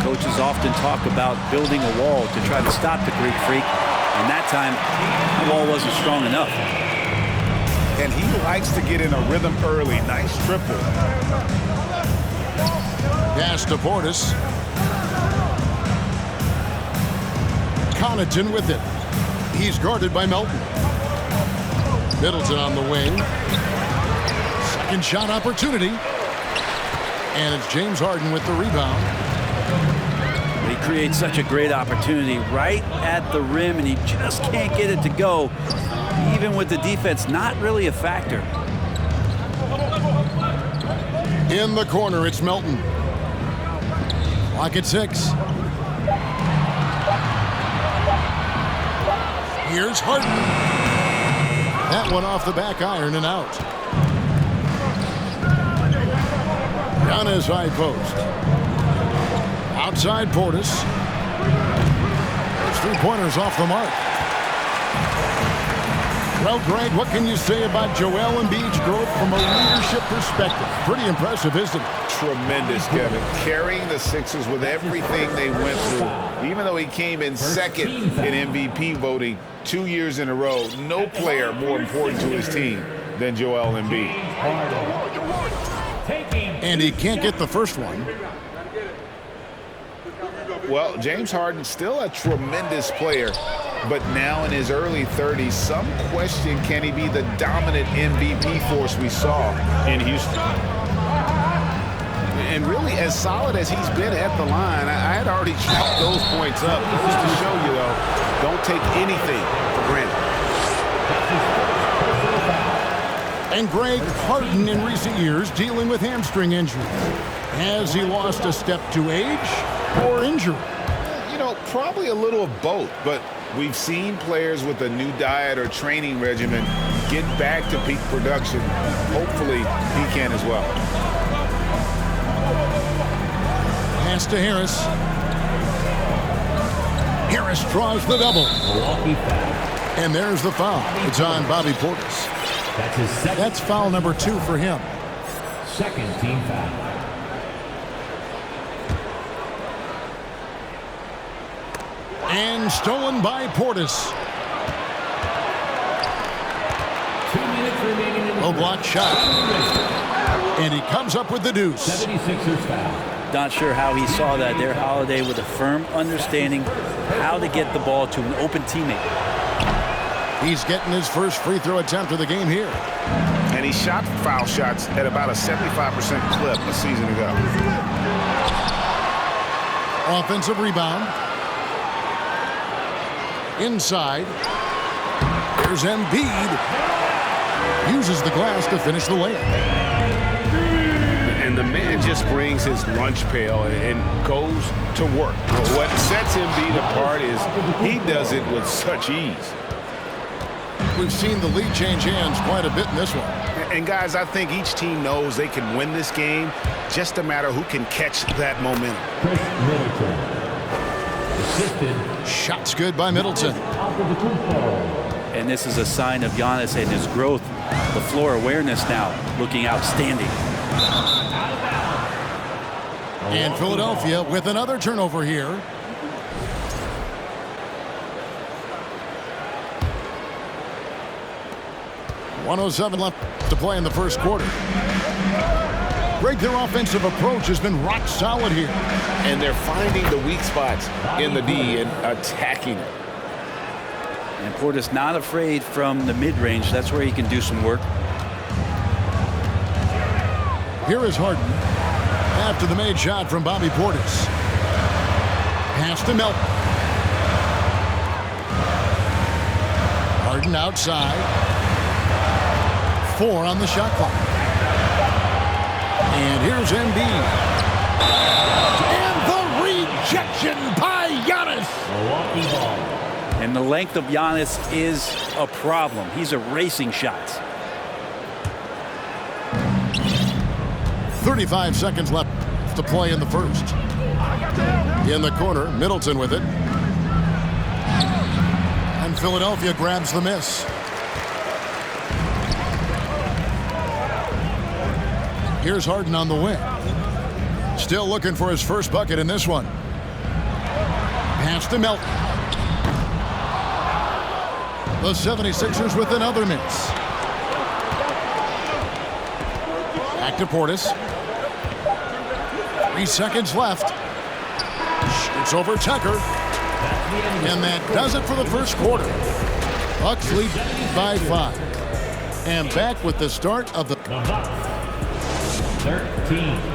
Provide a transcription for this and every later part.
Coaches often talk about building a wall to try to stop the Greek Freak, and that time the wall wasn't strong enough. And he likes to get in a rhythm early. Nice triple. Pass to Portis. Connaughton with it. He's guarded by Melton. Middleton on the wing. Second shot opportunity. And it's James Harden with the rebound. He creates such a great opportunity right at the rim, and he just can't get it to go. Even with the defense not really a factor. In the corner, it's Melton. Clock at 6. Here's Harden. That one off the back iron and out. Down his high post. Outside Portis. Those three-pointers off the mark. Well, Greg, what can you say about Joel Embiid's growth from a leadership perspective? Pretty impressive, isn't it? Tremendous, Kevin. Carrying the Sixers with everything they went through. Even though he came in second in MVP voting 2 years in a row, no player more important to his team than Joel Embiid. And he can't get the first one. Well, James Harden still a tremendous player, but now in his early 30s, some question, can he be the dominant MVP force we saw in Houston? And really, as solid as he's been at the line, I had already chalked those points up. Just to show you, though, don't take anything for granted. And Greg, Harden in recent years dealing with hamstring injury. Has he lost a step to age or injury? You know, probably a little of both, but we've seen players with a new diet or training regimen get back to peak production. Hopefully, he can as well. Pass to Harris. Harris draws the double. And there's the foul. It's on Bobby Portis. That's foul number 2 for him. Second team foul. And stolen by Portis. 2 minutes remaining in the A block shot. And he comes up with the deuce. 76ers foul. Not sure how he saw that there, Holiday, with a firm understanding how to get the ball to an open teammate. He's getting his first free throw attempt of the game here. And he shot foul shots at about a 75% clip a season ago. Offensive rebound. Inside. There's Embiid. Uses the glass to finish the layup. And the man just brings his lunch pail and goes to work. What sets Embiid apart is he does it with such ease. We've seen the lead change hands quite a bit in this one. And guys, I think each team knows they can win this game, just a matter who can catch that momentum. Chris Middleton. Assisted. Shots good by Middleton. And this is a sign of Giannis and his growth. The floor awareness now looking outstanding. And Philadelphia with another turnover here. .107 left to play in the first quarter. Greg, their offensive approach has been rock solid here. And they're finding the weak spots in the D and attacking it. And Portis not afraid from the mid-range. That's where he can do some work. Here is Harden. After the made shot from Bobby Portis. Pass to Melton. Harden outside. 4 on the shot clock. And here's Embiid. And the rejection by Giannis. Milwaukee ball. And the length of Giannis is a problem. He's erasing shots. 35 seconds left to play in the first. In the corner, Middleton with it. And Philadelphia grabs the miss. Here's Harden on the wing. Still looking for his first bucket in this one. Pass to Melton. The 76ers with another miss. Back to Portis. 3 seconds left. Shoots over Tucker. And that does it for the first quarter. Bucks lead by 5. And back with the start of the... The Bucks, 13.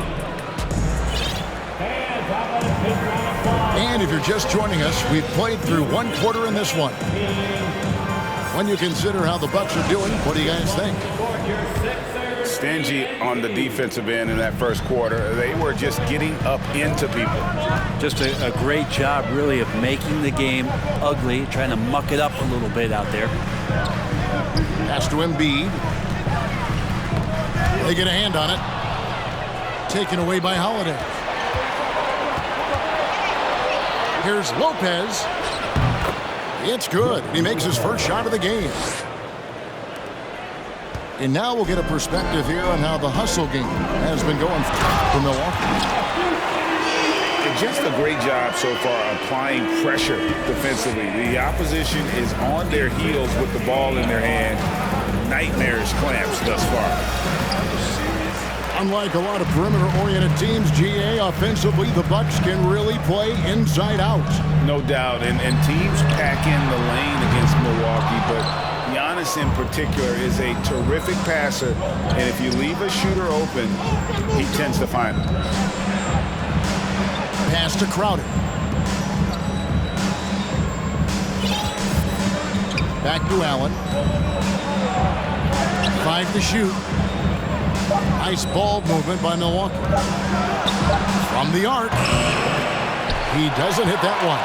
And if you're just joining us, we've played through 1 quarter in this one. When you consider how the Bucks are doing, what do you guys think? Stingy on the defensive end in that first quarter. They were just getting up into people. Just a great job, really, of making the game ugly, trying to muck it up a little bit out there. Pass to Embiid. They get a hand on it. Taken away by Holiday. Here's Lopez. It's good. He makes his first shot of the game. And now we'll get a perspective here on how the hustle game has been going for Milwaukee. Just a great job so far applying pressure defensively. The opposition is on their heels with the ball in their hand. Nightmarish clamps thus far. Unlike a lot of perimeter-oriented teams, GA, offensively, the Bucks can really play inside out. No doubt, and teams pack in the lane against Milwaukee, but Giannis in particular is a terrific passer, and if you leave a shooter open, he tends to find him. Pass to Crowder. Back to Allen. 5 to shoot. Nice ball movement by Milwaukee. From the arc. He doesn't hit that one.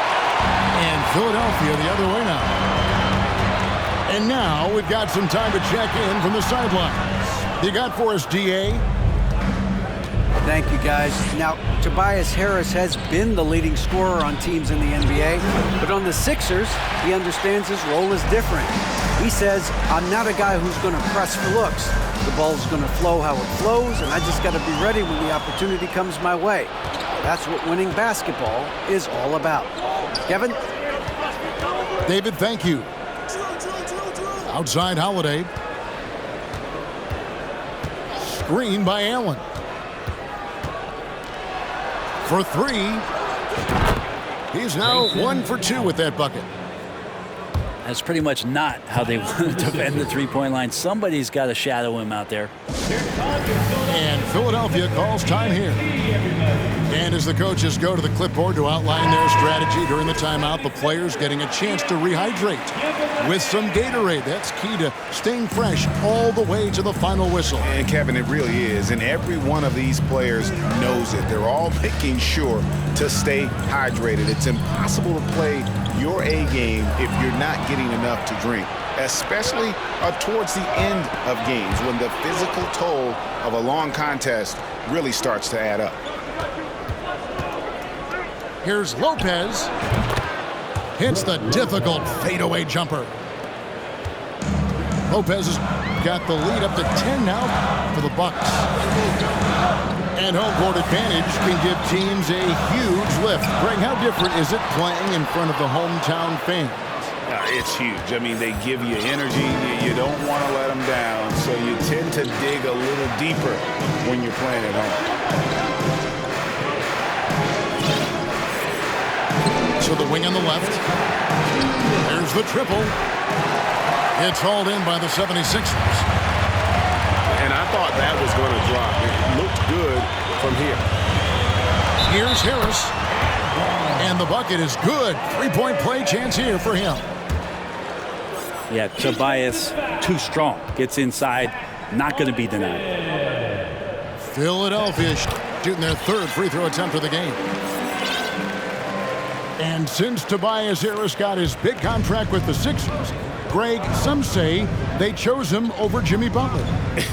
And Philadelphia the other way now. And now we've got some time to check in from the sidelines. You got for us, DA? Thank you, guys. Now, Tobias Harris has been the leading scorer on teams in the NBA, but on the Sixers, he understands his role is different. He says, I'm not a guy who's going to press for looks. The ball's going to flow how it flows, and I just got to be ready when the opportunity comes my way. That's what winning basketball is all about. Kevin? David, thank you. Outside Holiday. Screen by Allen. For 3. He's now 1 for 2 with that bucket. That's pretty much not how they want to defend the three-point line. Somebody's got to shadow him out there. And Philadelphia calls time here. And as the coaches go to the clipboard to outline their strategy during the timeout, the players getting a chance to rehydrate with some Gatorade. That's key to staying fresh all the way to the final whistle. And Kevin, it really is. And every one of these players knows it. They're all making sure to stay hydrated. It's impossible to play your A game if you're not getting enough to drink, especially towards the end of games when the physical toll of a long contest really starts to add up. Here's Lopez. Hits the difficult fadeaway jumper. Lopez has got the lead up to 10 now for the Bucks. And home court advantage can give teams a huge lift. Greg, how different is it playing in front of the hometown fans? It's huge. I mean, they give you energy. You don't want to let them down, so you tend to dig a little deeper when you're playing at home. To the wing on the left. There's the triple. It's hauled in by the 76ers. And I thought that was going to drop. It looked good from here. Here's Harris. And the bucket is good. 3-point play chance here for him. Yeah, Tobias, too strong. Gets inside, not going to be denied. Philadelphia shooting their 3rd free throw attempt of the game. And since Tobias Harris got his big contract with the Sixers, Greg, some say they chose him over Jimmy Butler.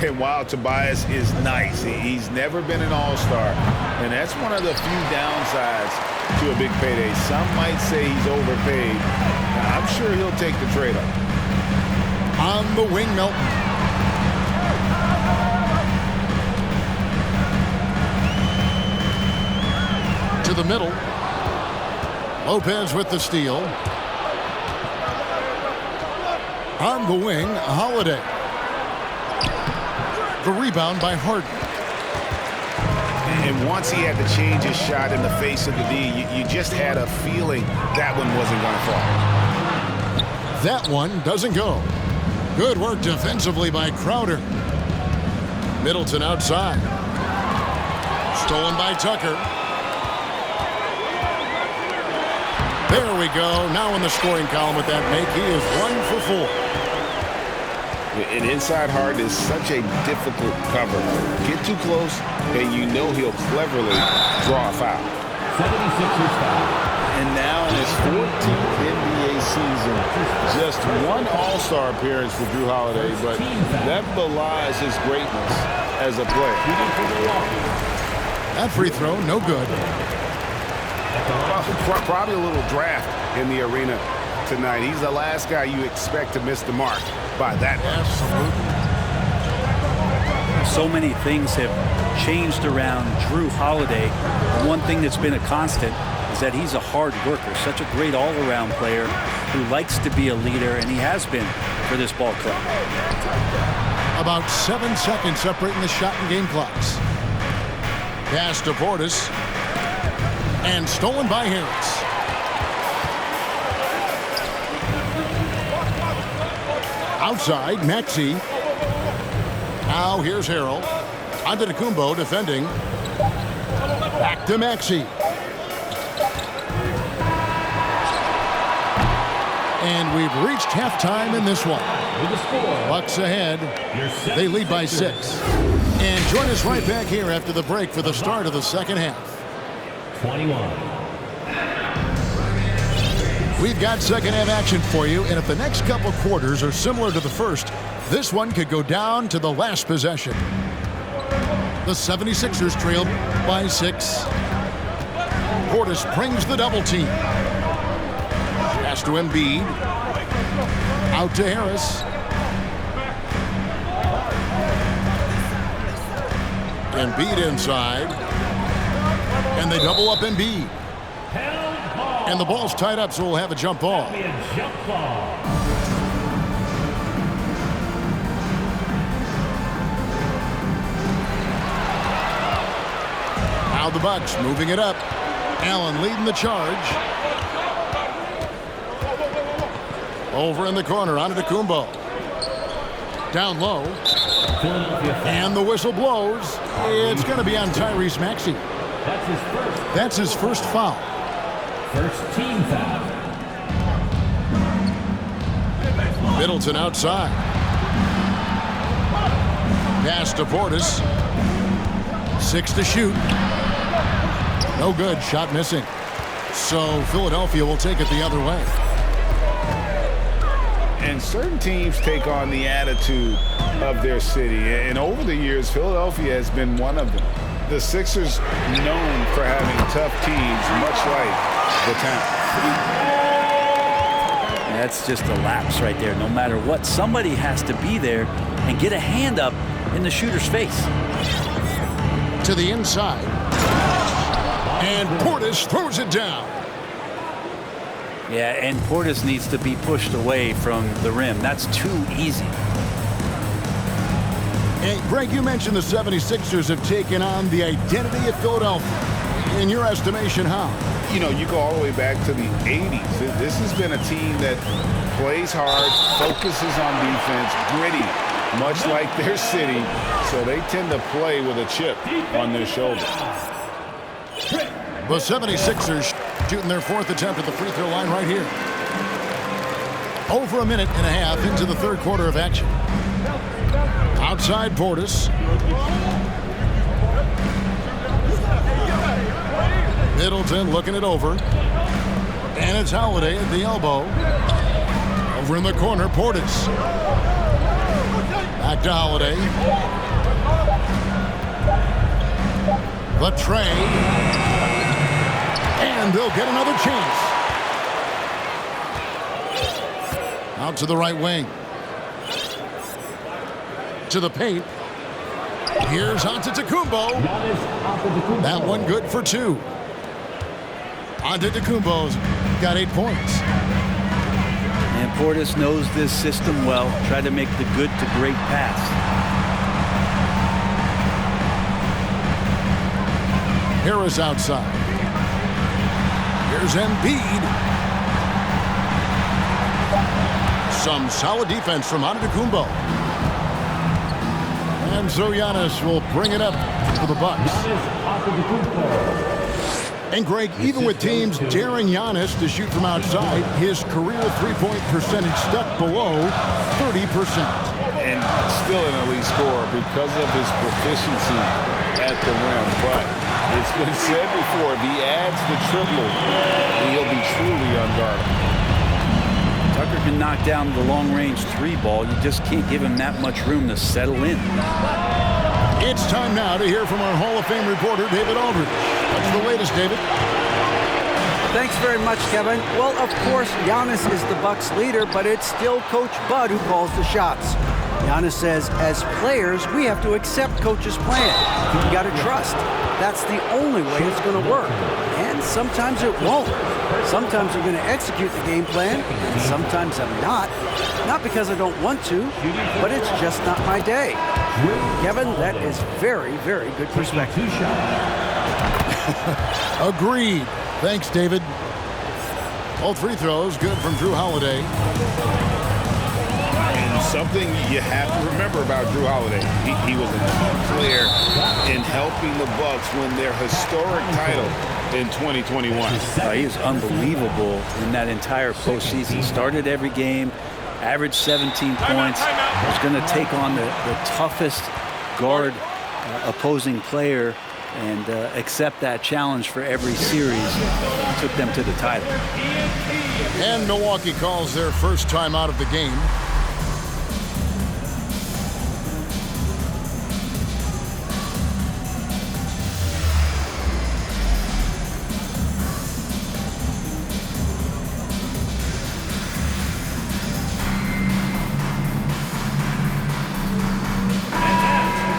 And while Tobias is nice, he's never been an all-star. And that's one of the few downsides to a big payday. Some might say he's overpaid. I'm sure he'll take the trade-off. On the wing, Melton. To the middle. Lopez with the steal. On the wing, Holiday. The rebound by Harden. And once he had to change his shot in the face of the D, you just had a feeling that one wasn't going to fall. That one doesn't go. Good work defensively by Crowder. Middleton outside. Stolen by Tucker. There we go. Now in the scoring column with that make, he is 1 for 4. An inside Harden is such a difficult cover. Get too close, and you know he'll cleverly draw a foul. 76ers foul. And now in his 14th NBA season, just one All-Star appearance for Drew Holiday, but that belies his greatness as a player. That free throw, no good. Probably a little draft in the arena tonight. He's the last guy you expect to miss the mark by that much. So many things have changed around Drew Holiday. One thing that's been a constant is that he's a hard worker, such a great all-around player who likes to be a leader, and he has been for this ball club. About 7 seconds separating the shot and game clocks. Pass to Portis. And stolen by Harris. Outside, Maxey. Now here's Harrell. Antetokounmpo defending. Back to Maxey. And we've reached halftime in this one. Bucks ahead. They lead by 6. And join us right back here after the break for the start of the second half. 21. We've got second half action for you, and if the next couple quarters are similar to the first, this one could go down to the last possession. The 76ers trail by 6. Portis brings the double team. Pass to Embiid. Out to Harris. Embiid inside. And they double up Embiid. And the ball's tied up, so we'll have a jump ball. Now the Bucks moving it up. Allen leading the charge. Over in the corner, Antetokounmpo. Down low. And the whistle blows. It's going to be on Tyrese Maxey. That's his first foul. First team foul. Middleton outside. Pass to Portis. 6 to shoot. No good. Shot missing. So Philadelphia will take it the other way. And certain teams take on the attitude of their city. And over the years, Philadelphia has been one of them. The Sixers known for having tough teams, much like the town. That's just a lapse right there. No matter what, somebody has to be there and get a hand up in the shooter's face. To the inside. And Portis throws it down. Yeah, and Portis needs to be pushed away from the rim. That's too easy. Hey, Greg, you mentioned the 76ers have taken on the identity of Philadelphia. In your estimation, how? You know, you go all the way back to the 80s. This has been a team that plays hard, focuses on defense, gritty, much like their city. So they tend to play with a chip on their shoulder. The 76ers shooting their 4th attempt at the free throw line right here. Over a minute and a half into the third quarter of action. Outside Portis. Middleton looking it over. And it's Holiday at the elbow. Over in the corner, Portis. Back to Holiday. The tray. And they'll get another chance. Out to the right wing. To the paint. Here's Antetokounmpo. That one good for 2. Antetokounmpo's got 8 points. And Portis knows this system well. Try to make the good to great pass. Harris outside. Here's Embiid. Some solid defense from Antetokounmpo. And so Giannis will bring it up for the Bucks. And Greg, even with teams daring Giannis to shoot from outside, his career three-point percentage stuck below 30%. And still an elite scorer because of his proficiency at the rim. But it's been said before, if he adds the triple, he'll be truly unguardable. Tucker can knock down the long-range 3 ball. You just can't give him that much room to settle in. It's time now to hear from our Hall of Fame reporter, David Aldridge. What's the latest, David? Thanks very much, Kevin. Well, of course, Giannis is the Bucks leader, but it's still Coach Bud who calls the shots. Giannis says, as players, we have to accept Coach's plan. You got to trust. That's the only way it's going to work. And sometimes it won't. Sometimes I'm going to execute the game plan, and sometimes I'm not. Not because I don't want to, but it's just not my day. Kevin, that is very, very good perspective. Agreed. Thanks, David. All free throws good from Drew Holiday. And something you have to remember about Drew Holiday, he was a key player in helping the Bucks win their historic title in 2021. He was unbelievable in that entire postseason. Started every game, averaged 17 points. Was going to take on the toughest guard opposing player and accept that challenge for every series. Took them to the title. And Milwaukee calls their first time out of the game.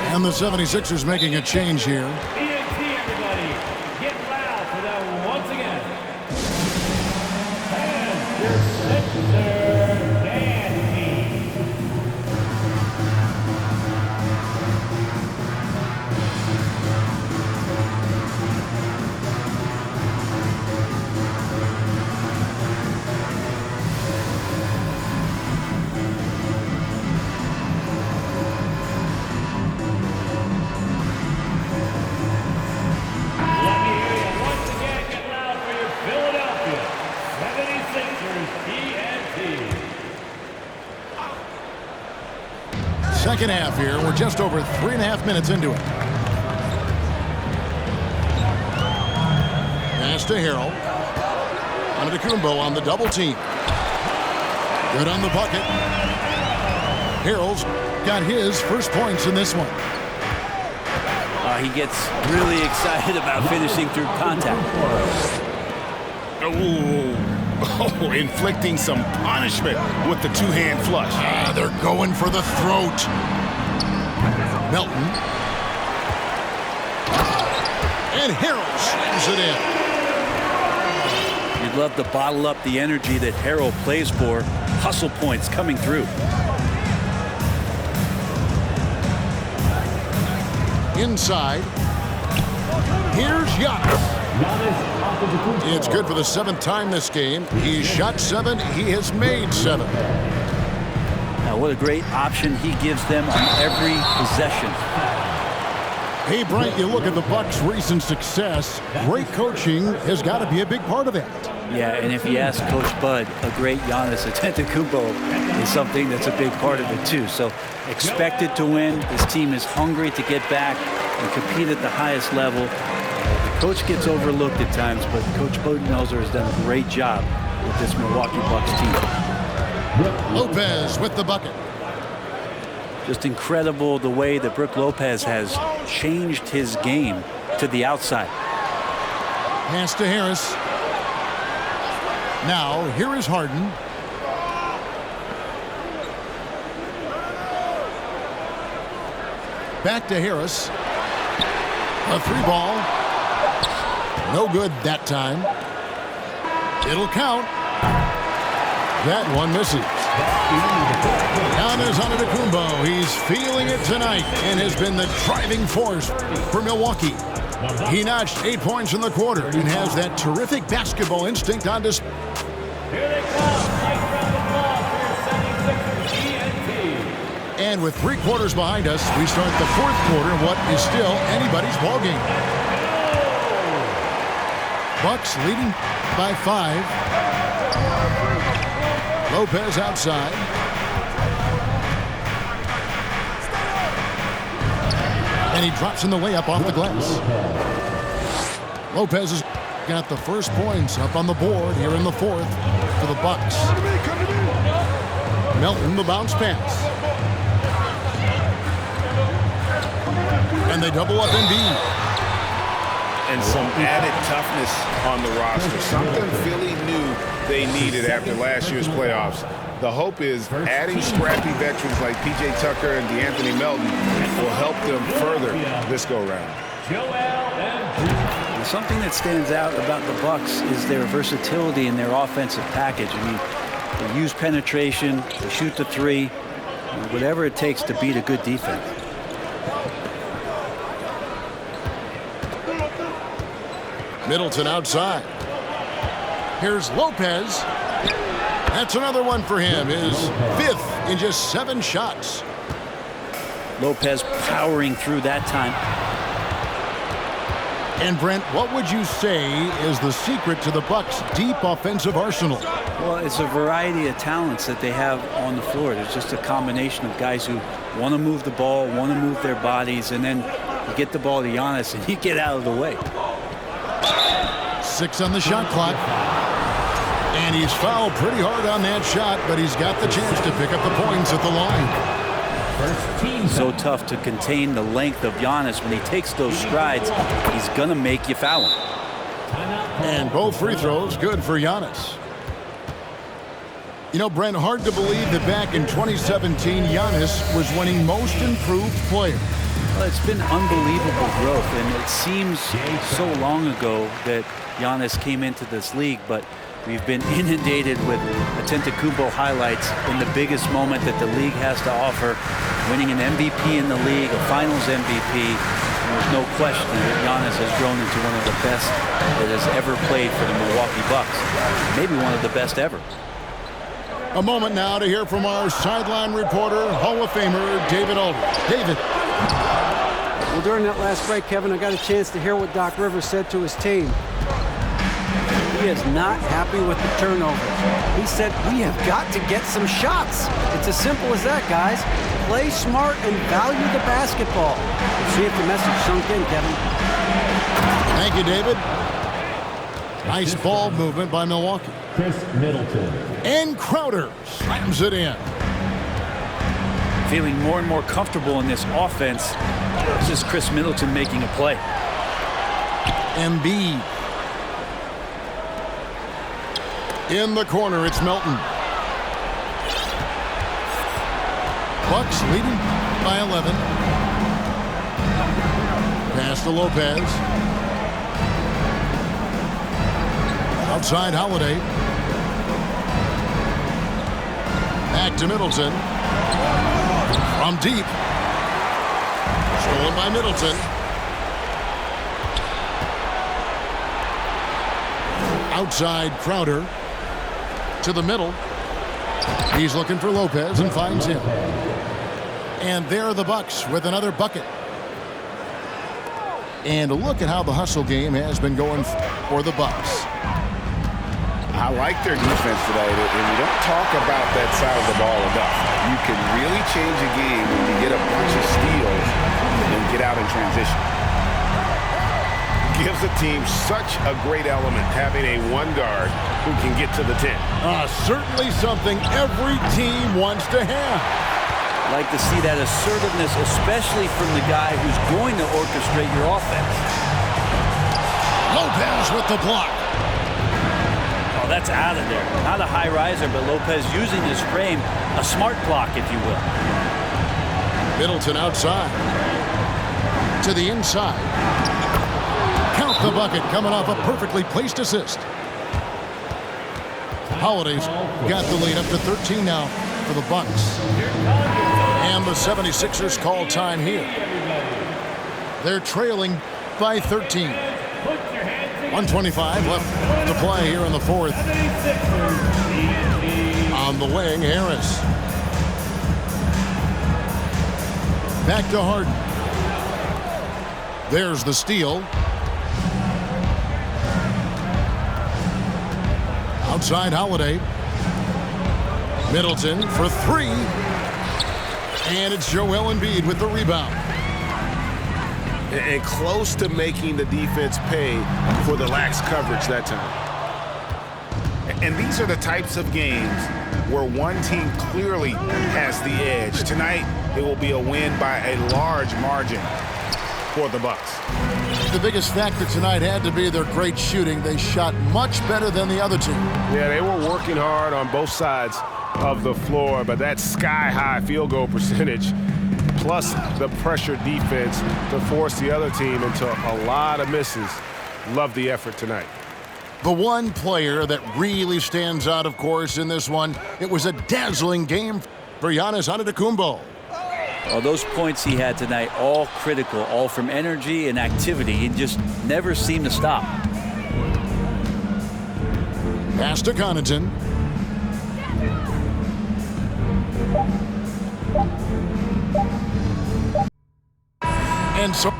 And the 76ers making a change here. Everybody, get loud for that once again. And your Sixer Dandy. Second half here. We're just over 3.5 minutes into it. Pass to Harrell. Antetokounmpo on the double team. Good on the bucket. Harrell's got his first points in this one. He gets really excited about finishing through contact. Oh, inflicting some punishment with the two-hand flush. They're going for the throat. Melton. And Harrell slams it in. You'd love to bottle up the energy that Harrell plays for. Hustle points coming through. Inside. Here's Giannis. It's good for the 7th time this game. He shot 7. He has made 7. Now, what a great option he gives them on every possession. Hey, Bryant, you look at the Bucks' recent success. Great coaching has got to be a big part of that. Yeah, and if you ask Coach Bud, a great Giannis Antetokounmpo is something that's a big part of it too. So expected to win. This team is hungry to get back and compete at the highest level. Coach gets overlooked at times, but Coach Budenholzer has done a great job with this Milwaukee Bucks team. Lopez with the bucket. Just incredible the way that Brook Lopez has changed his game to the outside. Pass to Harris. Now, here is Harden. Back to Harris. A 3 ball. No good that time. It'll count. That one misses. Giannis Antetokounmpo. He's feeling it tonight and has been the driving force for Milwaukee. He notched 8 points in the quarter and has that terrific basketball instinct on display. Here they come. Nice round of applause for your 76ers GNT. And with 3 quarters behind us, we start the 4th quarter in what is still anybody's ballgame. Bucks leading by 5. Lopez outside. And he drops in the layup off the glass. Lopez has got the first points up on the board here in the 4th for the Bucks. Melton, the bounce pass. And they double up Embiid. And some added toughness on the roster. Something Philly knew they needed after last year's playoffs. The hope is adding scrappy veterans like P.J. Tucker and DeAnthony Melton will help them further this go-round. Something that stands out about the Bucks is their versatility in their offensive package. I mean, they use penetration, they shoot the 3, whatever it takes to beat a good defense. Middleton outside. Here's Lopez. That's another one for him. His 5th in just 7 shots. Lopez powering through that time. And Brent, what would you say is the secret to the Bucks' deep offensive arsenal? Well, it's a variety of talents that they have on the floor. There's just a combination of guys who want to move the ball, want to move their bodies, and then you get the ball to Giannis and you get out of the way. 6 on the shot clock. And he's fouled pretty hard on that shot, but he's got the chance to pick up the points at the line. So tough to contain the length of Giannis. When he takes those strides, he's going to make you foul him. And both free throws good for Giannis. You know, Brent, hard to believe that back in 2017, Giannis was winning most improved player. Well, it's been unbelievable growth, and it seems so long ago that Giannis came into this league, but we've been inundated with Antetokounmpo highlights in the biggest moment that the league has to offer, winning an MVP in the league, a Finals MVP, and there's no question that Giannis has grown into one of the best that has ever played for the Milwaukee Bucks, maybe one of the best ever. A moment now to hear from our sideline reporter, Hall of Famer David Aldridge. David. Well, during that last break, Kevin, I got a chance to hear what Doc Rivers said to his team. He is not happy with the turnovers. He said, we have got to get some shots. It's as simple as that, guys. Play smart and value the basketball. See if the message sunk in, Kevin. Thank you, David. Nice ball movement by Milwaukee. Chris Middleton. And Crowder slams it in. Feeling more and more comfortable in this offense. This is Chris Middleton making a play. Embiid. In the corner, it's Melton. Bucks leading by 11. Pass to Lopez. Outside Holiday. Back to Middleton. From deep. Stolen by Middleton. Outside Crowder. To the middle. He's looking for Lopez and finds him. And there are the Bucks with another bucket. And look at how the hustle game has been going for the Bucks. I like their defense today, and we don't talk about that side of the ball enough. You can really change a game when you get a bunch of steals and get out in transition. Gives the team such a great element having a one guard who can get to the 10. Certainly something every team wants to have. Like to see that assertiveness, especially from the guy who's going to orchestrate your offense. Lopez with the block. Oh, that's out of there. Not a high riser, but Lopez using his frame, a smart block, if you will. Middleton outside. To the inside. Count the bucket coming off a perfectly placed assist. Holiday's got the lead up to 13 now for the Bucks. And the 76ers call time here. They're trailing by 13. 125 left to play here in the fourth. On the wing, Harris. Back to Harden. There's the steal. Outside Holiday. Middleton for three. And it's Joel Embiid with the rebound. And close to making the defense pay for the lax coverage that time. And these are the types of games where one team clearly has the edge. Tonight, it will be a win by a large margin for the Bucks. The biggest factor tonight had to be their great shooting. They shot much better than the other team. Yeah, they were working hard on both sides of the floor, but that sky-high field goal percentage plus the pressure defense to force the other team into a lot of misses. Love the effort tonight. The one player that really stands out, of course, in this one, it was a dazzling game for Giannis Antetokounmpo. Well, those points he had tonight, all critical, all from energy and activity. He just never seemed to stop. Pass to Connaughton. And so